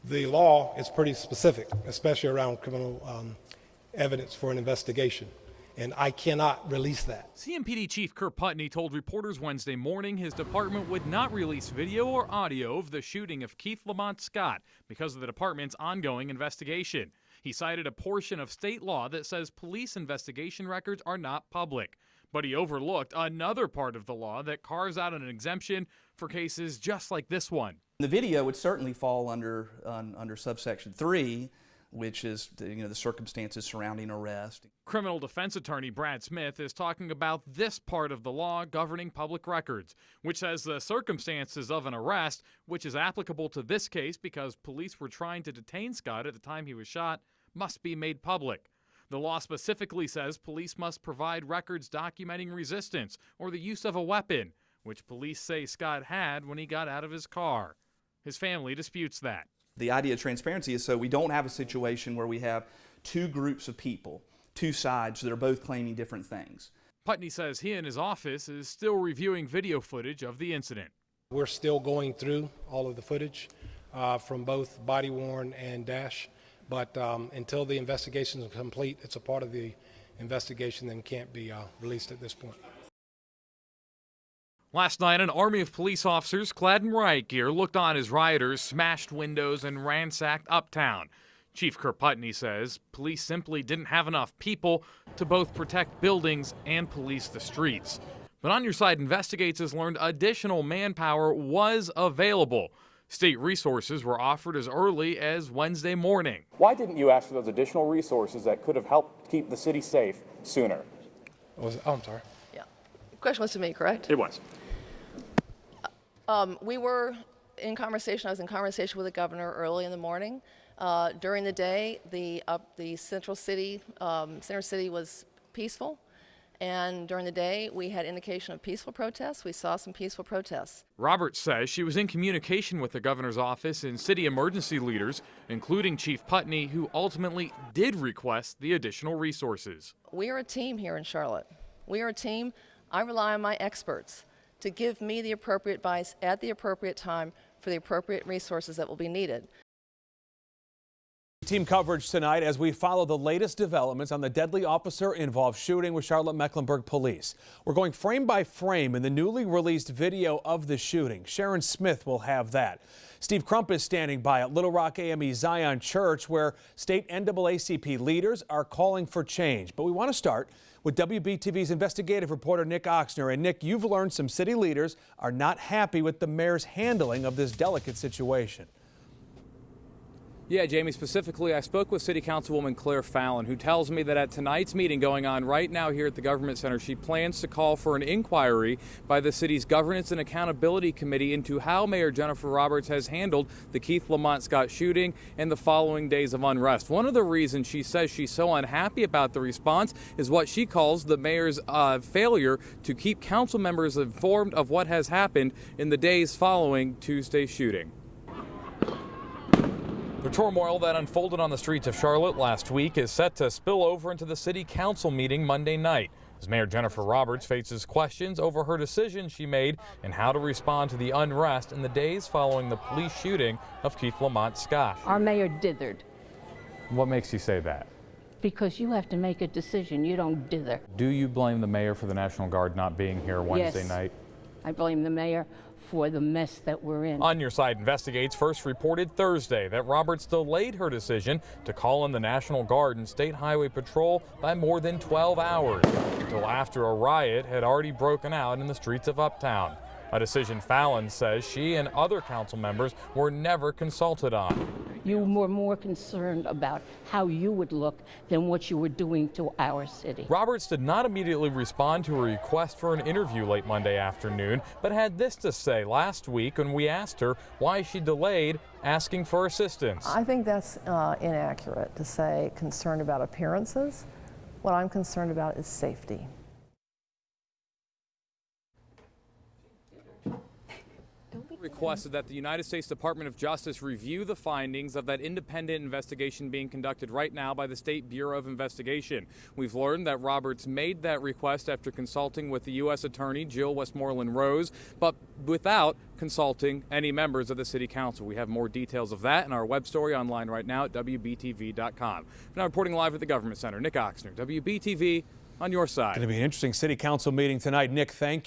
The law is pretty specific, especially around criminal evidence for an investigation, and I cannot release that. CMPD Chief Kurt Putney told reporters Wednesday morning his department would not release video or audio of the shooting of Keith Lamont Scott because of the department's ongoing investigation. He cited a portion of state law that says police investigation records are not public. But he overlooked another part of the law that carves out an exemption for cases just like this one. The video would certainly fall under subsection 3, which is the circumstances surrounding arrest. Criminal defense attorney Brad Smith is talking about this part of the law governing public records, which says the circumstances of an arrest, which is applicable to this case because police were trying to detain Scott at the time he was shot, must be made public. The law specifically says police must provide records documenting resistance or the use of a weapon, which police say Scott had when he got out of his car. His family disputes that. The idea of transparency is so we don't have a situation where we have two groups of people, two sides that are both claiming different things. Putney says he and his office is still reviewing video footage of the incident. We're still going through all of the footage from both body-worn and dash. But until the investigation is complete, it's a part of the investigation and can't be released at this point. Last night, an army of police officers clad in riot gear looked on as rioters smashed windows and ransacked Uptown. Chief Kurt Putney says police simply didn't have enough people to both protect buildings and police the streets. But On Your Side Investigates has learned additional manpower was available. State resources were offered as early as Wednesday morning. Why didn't you ask for those additional resources that could have helped keep the city safe sooner? I'm sorry. Yeah. The question was to me, correct? It was. We were in conversation. I was in conversation with the governor early in the morning. During the day, the center city was peaceful. And during the day, we had indication of peaceful protests. We saw some peaceful protests. Roberts says she was in communication with the governor's office and city emergency leaders, including Chief Putney, who ultimately did request the additional resources. We are a team here in Charlotte. We are a team. I rely on my experts to give me the appropriate advice at the appropriate time for the appropriate resources that will be needed. Team coverage tonight as we follow the latest developments on the deadly officer-involved shooting with Charlotte-Mecklenburg police. We're going frame by frame in the newly released video of the shooting. Sharon Smith will have that. Steve Crump is standing by at Little Rock AME Zion Church, where state NAACP leaders are calling for change. But we want to start with WBTV's investigative reporter Nick Oxner. And Nick, you've learned some city leaders are not happy with the mayor's handling of this delicate situation. Yeah, Jamie, specifically, I spoke with City Councilwoman Claire Fallon, who tells me that at tonight's meeting going on right now here at the Government Center, she plans to call for an inquiry by the city's Governance and Accountability Committee into how Mayor Jennifer Roberts has handled the Keith Lamont Scott shooting and the following days of unrest. One of the reasons she says she's so unhappy about the response is what she calls the mayor's failure to keep council members informed of what has happened in the days following Tuesday's shooting. The turmoil that unfolded on the streets of Charlotte last week is set to spill over into the city council meeting Monday night, as Mayor Jennifer Roberts faces questions over her decision she made and how to respond to the unrest in the days following the police shooting of Keith Lamont Scott. Our mayor dithered. What makes you say that? Because you have to make a decision. You don't dither. Do you blame the mayor for the National Guard not being here Wednesday night? I blame the mayor for the mess that we're in. On Your Side Investigates first reported Thursday that Roberts delayed her decision to call in the National Guard and State Highway Patrol by more than 12 hours, until after a riot had already broken out in the streets of Uptown. A decision Fallon says she and other council members were never consulted on. You were more concerned about how you would look than what you were doing to our city. Roberts did not immediately respond to a request for an interview late Monday afternoon, but had this to say last week when we asked her why she delayed asking for assistance. I think that's inaccurate to say concerned about appearances. What I'm concerned about is safety. requested that the United States Department of Justice review the findings of that independent investigation being conducted right now by the State Bureau of Investigation. We've learned that Roberts made that request after consulting with the U.S. Attorney Jill Westmoreland Rose, but without consulting any members of the City Council. We have more details of that in our web story online right now at WBTV.com. Now reporting live at the Government Center, Nick Oxner, WBTV, on your side. Going to be an interesting City Council meeting tonight. Nick, thank you.